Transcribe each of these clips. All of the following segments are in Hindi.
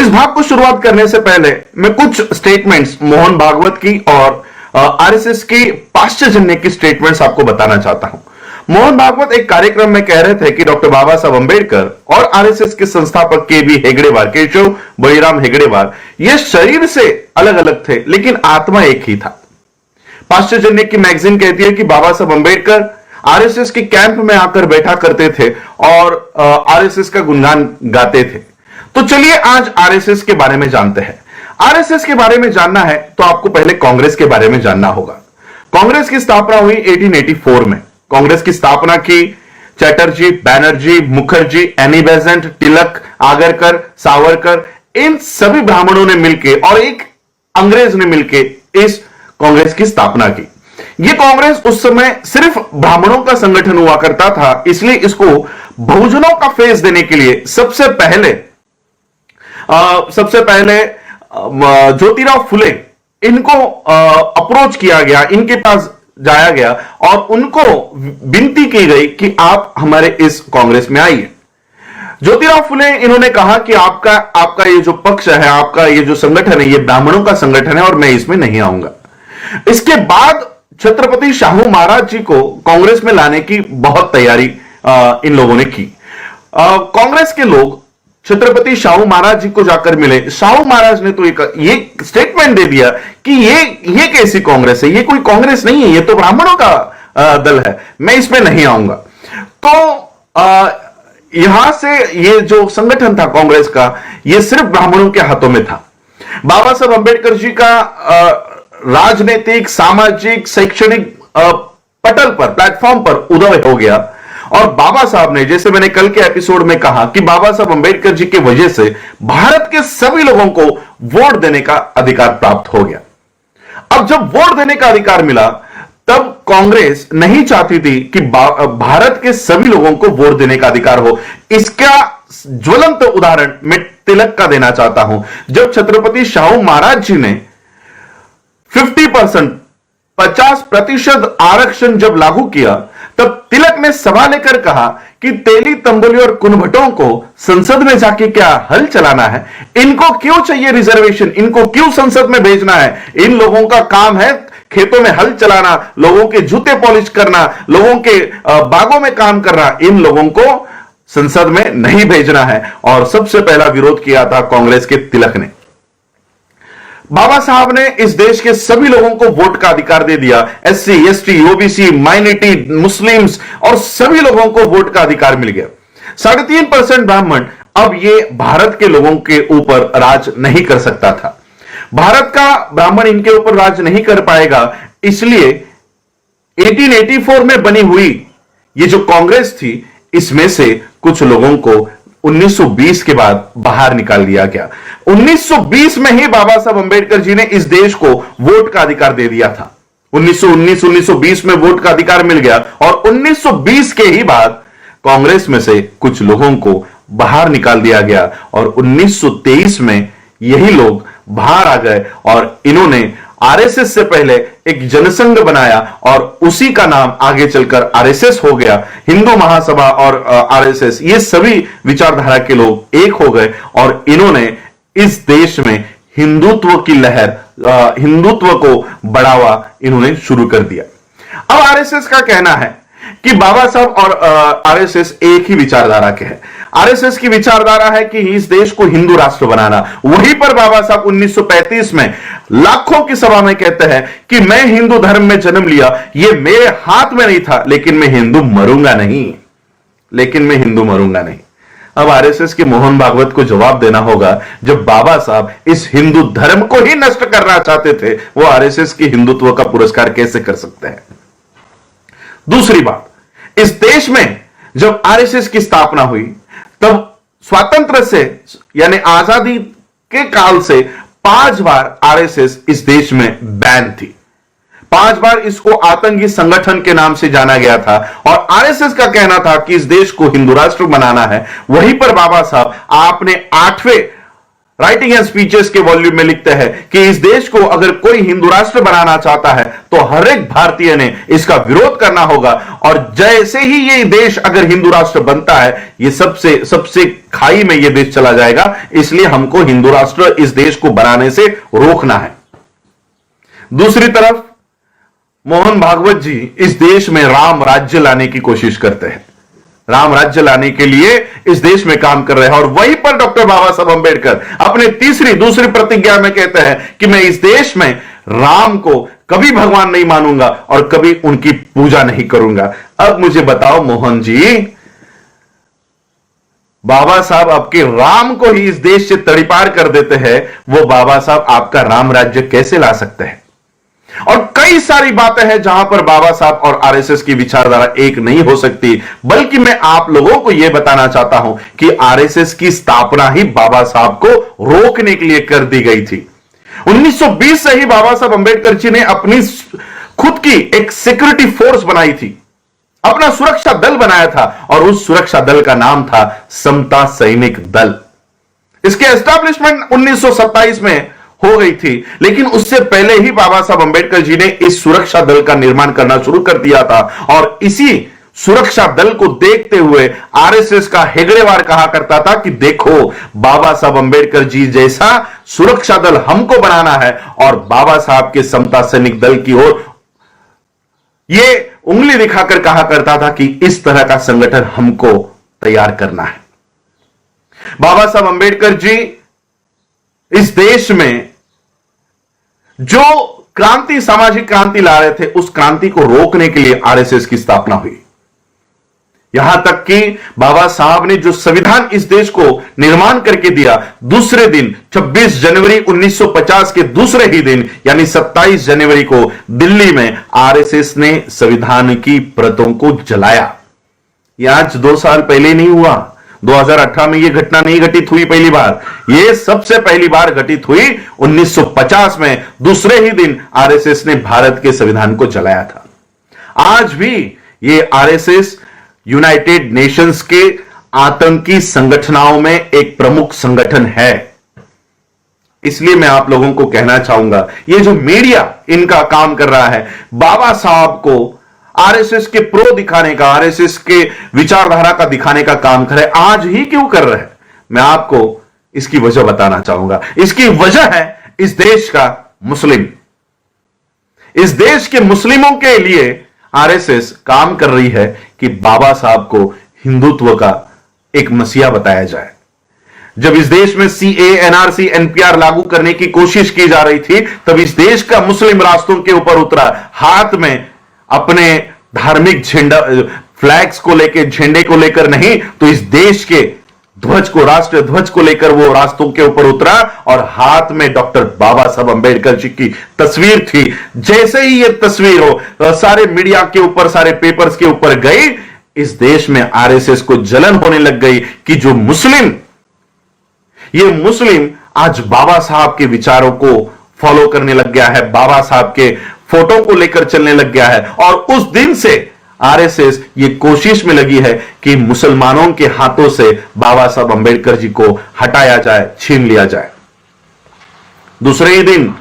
इस भाग को शुरुआत करने से पहले मैं कुछ स्टेटमेंट्स मोहन भागवत की और आरएसएस की पाश्चजन्य की स्टेटमेंट्स आपको बताना चाहता हूं। मोहन भागवत एक कार्यक्रम में कह रहे थे कि डॉक्टर बाबा साहब अंबेडकर और आरएसएस के संस्थापक के बी हेगड़ेवार, केशव बलिराम हेगड़ेवार, ये शरीर से अलग अलग थे लेकिन आत्मा एक ही था। पाश्चजन्य की मैगजीन कहती है कि बाबा साहब अंबेडकर आरएसएस के कैंप में आकर बैठा करते थे और आरएसएस का गुणगान गाते थे। तो चलिए आज आरएसएस के बारे में जानते हैं। आरएसएस के बारे में जानना है तो आपको पहले कांग्रेस के बारे में जानना होगा। कांग्रेस की स्थापना हुई 1884 में। कांग्रेस की स्थापना की चैटर्जी, बैनर्जी, मुखर्जी, एनी बेसेंट, तिलक, आगरकर, सावरकर, इन सभी ब्राह्मणों ने मिलकर और एक अंग्रेज ने मिलकर इस कांग्रेस की स्थापना की। यह कांग्रेस उस समय सिर्फ ब्राह्मणों का संगठन हुआ करता था, इसलिए इसको बहुजनों का फेस देने के लिए सबसे पहले ज्योतिराव फुले इनको अप्रोच किया गया, इनके पास जाया गया और उनको विनती की गई कि आप हमारे इस कांग्रेस में आइए। ज्योतिराव फुले इन्होंने कहा कि आपका ये जो पक्ष है, आपका ये जो संगठन है, ये ब्राह्मणों का संगठन है और मैं इसमें नहीं आऊंगा। इसके बाद छत्रपति शाहू महाराज जी को कांग्रेस में लाने की बहुत तैयारी इन लोगों ने की। कांग्रेस के लोग छत्रपति शाहू महाराज जी को जाकर मिले। शाहू महाराज ने तो ये स्टेटमेंट दे दिया कि ये कैसी कांग्रेस है, ये कोई कांग्रेस नहीं है, ये तो ब्राह्मणों का दल है, मैं इसमें नहीं आऊंगा। तो यहां से ये जो संगठन था कांग्रेस का, ये सिर्फ ब्राह्मणों के हाथों में था। बाबा साहब अंबेडकर जी का राजनीतिक, सामाजिक, शैक्षणिक पटल पर, प्लेटफॉर्म पर उदय हो गया और बाबा साहब ने, जैसे मैंने कल के एपिसोड में कहा कि बाबा साहब अंबेडकर जी की वजह से भारत के सभी लोगों को वोट देने का अधिकार प्राप्त हो गया। अब जब वोट देने का अधिकार मिला तब कांग्रेस नहीं चाहती थी कि भारत के सभी लोगों को वोट देने का अधिकार हो। इसका ज्वलंत उदाहरण मैं तिलक का देना चाहता हूं। जब छत्रपति शाहू महाराज जी ने 50% आरक्षण जब लागू किया तब तिलक ने सवाल लेकर कहा कि तेली, तंबोली और कुनभटों को संसद में जाके क्या हल चलाना है? इनको क्यों चाहिए रिजर्वेशन? इनको क्यों संसद में भेजना है? इन लोगों का काम है खेतों में हल चलाना, लोगों के जूते पॉलिश करना, लोगों के बागों में काम करना। इन लोगों को संसद में नहीं भेजना है। और सबसे पहला विरोध किया था कांग्रेस के तिलक ने। बाबा साहब ने इस देश के सभी लोगों को वोट का अधिकार दे दिया। SC, ST, OBC, minority, Muslims और सभी लोगों को वोट का अधिकार मिल गया। 3.5% ब्राह्मण अब ये भारत के लोगों के ऊपर राज नहीं कर सकता था। भारत का ब्राह्मण इनके ऊपर राज नहीं कर पाएगा, इसलिए 1884 में बनी हुई ये जो कांग्रेस थी, इसमें से कुछ लोगों को 1920 के बाद बाहर निकाल दिया गया। 1920 में ही बाबा साहब अंबेडकर जी ने इस देश को वोट का अधिकार दे दिया था। 1919-1920 में वोट का अधिकार मिल गया और 1920 के ही बाद कांग्रेस में से कुछ लोगों को बाहर निकाल दिया गया और 1923 में यही लोग बाहर आ गए और इन्होंने आरएसएस से पहले एक जनसंघ बनाया और उसी का नाम आगे चलकर आरएसएस हो गया। हिंदू महासभा और आरएसएस, ये सभी विचारधारा के लोग एक हो गए और इन्होंने इस देश में हिंदुत्व की लहर, हिंदुत्व को बढ़ावा इन्होंने शुरू कर दिया। अब आरएसएस का कहना है कि बाबा साहब और आरएसएस एक ही विचारधारा के हैं। आरएसएस की विचारधारा है कि इस देश को हिंदू राष्ट्र बनाना। वहीं पर बाबा साहब 1935 में लाखों की सभा में कहते हैं कि मैं हिंदू धर्म में जन्म लिया, ये मेरे हाथ में नहीं था, लेकिन मैं हिंदू मरूंगा नहीं। अब आरएसएस के मोहन भागवत को जवाब देना होगा, जब बाबा साहब इस हिंदू धर्म को ही नष्ट करना चाहते थे, वो आरएसएस की हिंदुत्व का पुरस्कार कैसे कर सकते हैं? दूसरी बात, इस देश में जब आरएसएस की स्थापना हुई तब स्वातंत्र से यानी आजादी के काल से 5 बार आरएसएस इस देश में बैन थी। 5 बार इसको आतंकी संगठन के नाम से जाना गया था और आरएसएस का कहना था कि इस देश को हिंदू राष्ट्र बनाना है। वहीं पर बाबा साहब आपने 8वें राइटिंग एंड स्पीचेस के वॉल्यूम में लिखते हैं कि इस देश को अगर कोई हिंदू राष्ट्र बनाना चाहता है तो हर एक भारतीय ने इसका विरोध करना होगा, और जैसे ही ये देश अगर हिंदू राष्ट्र बनता है ये सबसे सबसे खाई में ये देश चला जाएगा, इसलिए हमको हिंदू राष्ट्र इस देश को बनाने से रोकना है। दूसरी तरफ मोहन भागवत जी इस देश में राम राज्य लाने की कोशिश करते हैं, राम राज्य लाने के लिए इस देश में काम कर रहे हैं, और वहीं पर डॉक्टर बाबा साहब अंबेडकर अपने दूसरी प्रतिज्ञा में कहते हैं कि मैं इस देश में राम को कभी भगवान नहीं मानूंगा और कभी उनकी पूजा नहीं करूंगा। अब मुझे बताओ मोहन जी, बाबा साहब आपके राम को ही इस देश से तड़ीपार कर देते हैं, वो बाबा साहब आपका राम राज्य कैसे ला सकते हैं? और कई सारी बातें हैं जहां पर बाबा साहब और आरएसएस की विचारधारा एक नहीं हो सकती, बल्कि मैं आप लोगों को यह बताना चाहता हूं कि आरएसएस की स्थापना ही बाबा साहब को रोकने के लिए कर दी गई थी। 1920 से ही बाबा साहब अंबेडकर जी ने अपनी खुद की एक सिक्योरिटी फोर्स बनाई थी, अपना सुरक्षा दल बनाया था, और उस सुरक्षा दल का नाम था समता सैनिक दल। इसके एस्टैब्लिशमेंट 1927 में हो गई थी, लेकिन उससे पहले ही बाबा साहब अंबेडकर जी ने इस सुरक्षा दल का निर्माण करना शुरू कर दिया था, और इसी सुरक्षा दल को देखते हुए आरएसएस का हेगड़ेवार कहा करता था कि देखो बाबा साहब अंबेडकर जी जैसा सुरक्षा दल हमको बनाना है, और बाबा साहब के समता सैनिक दल की ओर यह उंगली दिखाकर कहा करता था कि इस तरह का संगठन हमको तैयार करना है। बाबा साहब अंबेडकर जी इस देश में जो क्रांति, सामाजिक क्रांति ला रहे थे, उस क्रांति को रोकने के लिए आरएसएस की स्थापना हुई। यहां तक कि बाबा साहब ने जो संविधान इस देश को निर्माण करके दिया, दूसरे दिन 26 जनवरी 1950 के दूसरे ही दिन यानी 27 जनवरी को दिल्ली में आरएसएस ने संविधान की प्रतों को जलाया। यह आज 2 साल पहले नहीं हुआ, 2018 में यह घटना नहीं घटित हुई पहली बार, यह सबसे पहली बार घटित हुई 1950 में, दूसरे ही दिन आरएसएस ने भारत के संविधान को जलाया था। आज भी यह आरएसएस यूनाइटेड नेशंस के आतंकी संगठनों में एक प्रमुख संगठन है। इसलिए मैं आप लोगों को कहना चाहूंगा, यह जो मीडिया इनका काम कर रहा है, बाबा साहब को आरएसएस के प्रो दिखाने का, आरएसएस के विचारधारा का दिखाने का काम करे, आज ही क्यों कर रहे हैं? मैं आपको इसकी वजह बताना चाहूंगा। इसकी वजह है इस देश का मुस्लिम। इस देश के मुस्लिमों के लिए आरएसएस काम कर रही है कि बाबा साहब को हिंदुत्व का एक मसीहा बताया जाए। जब इस देश में सीए, एनआरसी, एनपीआर लागू करने की कोशिश की जा रही थी, तब इस देश का मुस्लिम रास्तों के ऊपर उतरा, हाथ में अपने धार्मिक झंडा, फ्लैग्स को लेकर, झंडे को लेकर नहीं, तो इस देश के ध्वज को, राष्ट्रीय ध्वज को लेकर वो रास्तों के ऊपर उतरा, और हाथ में डॉक्टर बाबा साहब अंबेडकर जी की तस्वीर थी। जैसे ही ये तस्वीर हो सारे मीडिया के ऊपर, सारे पेपर्स के ऊपर गई, इस देश में आरएसएस को जलन होने लग गई कि जो मुस्लिम, ये मुस्लिम आज बाबा साहब के विचारों को फॉलो करने लग गया है, बाबा साहब के फोटो को लेकर चलने लग गया है, और उस दिन से आरएसएस ये कोशिश में लगी है कि मुसलमानों के हाथों से बाबा साहब अंबेडकर जी को हटाया जाए, छीन लिया जाए। दूसरे ही दिन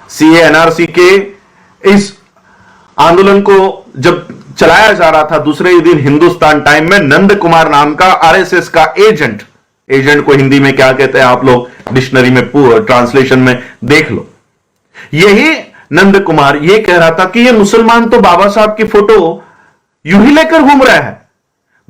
सीए, एनआरसी के इस आंदोलन को जब चलाया जा रहा था, दूसरे ही दिन हिंदुस्तान टाइम में नंद कुमार नाम का आरएसएस का एजेंट को हिंदी में क्या कहते हैं आप लोग डिक्शनरी में ट्रांसलेशन में देख लो, यही नंद कुमार ये कह रहा था कि ये मुसलमान तो बाबा साहब की फोटो यूं ही लेकर घूम रहा है।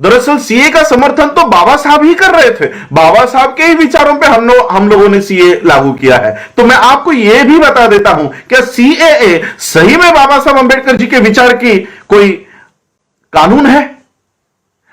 दरअसल सीए का समर्थन तो बाबा साहब ही कर रहे थे, बाबा साहब के ही विचारों पे हम लोगों ने सीए लागू किया है। तो मैं आपको यह भी बता देता हूं, क्या सीएए सही में बाबा साहब अंबेडकर जी के विचार की कोई कानून है?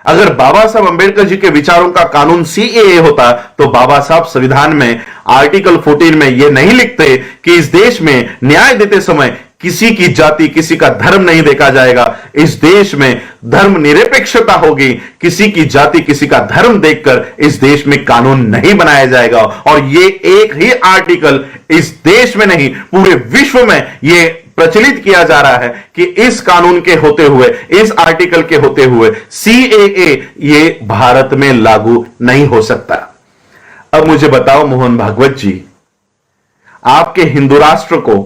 अगर बाबा साहब अंबेडकर जी के विचारों का कानून सीएए होता, तो बाबा साहब संविधान में आर्टिकल 14 में यह नहीं लिखते कि इस देश में न्याय देते समय किसी की जाति, किसी का धर्म नहीं देखा जाएगा, इस देश में धर्म निरपेक्षता होगी, किसी की जाति, किसी का धर्म देखकर इस देश में कानून नहीं बनाया जाएगा। और यह एक ही आर्टिकल इस देश में नहीं, पूरे विश्व में यह प्रचलित किया जा रहा है कि इस कानून के होते हुए, इस आर्टिकल के होते हुए सीएए ये भारत में लागू नहीं हो सकता। अब मुझे बताओ मोहन भागवत जी, आपके हिंदू राष्ट्र को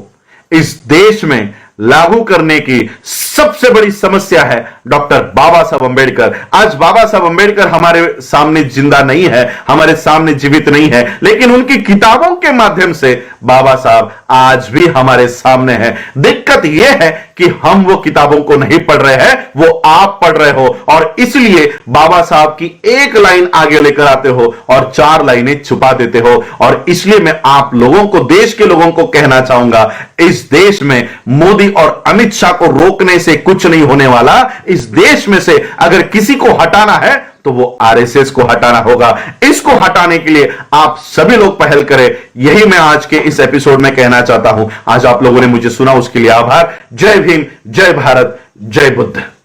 इस देश में लागू करने की सबसे बड़ी समस्या है डॉक्टर बाबा साहब अंबेडकर। आज बाबा साहब अंबेडकर हमारे सामने जिंदा नहीं है, हमारे सामने जीवित नहीं है, लेकिन उनकी किताबों के माध्यम से बाबा साहब आज भी हमारे सामने है। दिक्कत यह है कि हम वो किताबों को नहीं पढ़ रहे हैं, वो आप पढ़ रहे हो, और इसलिए बाबा साहब की एक लाइन आगे लेकर आते हो और 4 लाइनें छुपा देते हो। और इसलिए मैं आप लोगों को, देश के लोगों को कहना चाहूंगा, इस देश में मोदी और अमित शाह को रोकने से कुछ नहीं होने वाला। इस देश में से अगर किसी को हटाना है तो वो आरएसएस को हटाना होगा। इसको हटाने के लिए आप सभी लोग पहल करें, यही मैं आज के इस एपिसोड में कहना चाहता हूं। आज आप लोगों ने मुझे सुना, उसके लिए आभार। जय भीम, जय भारत, जय बुद्ध।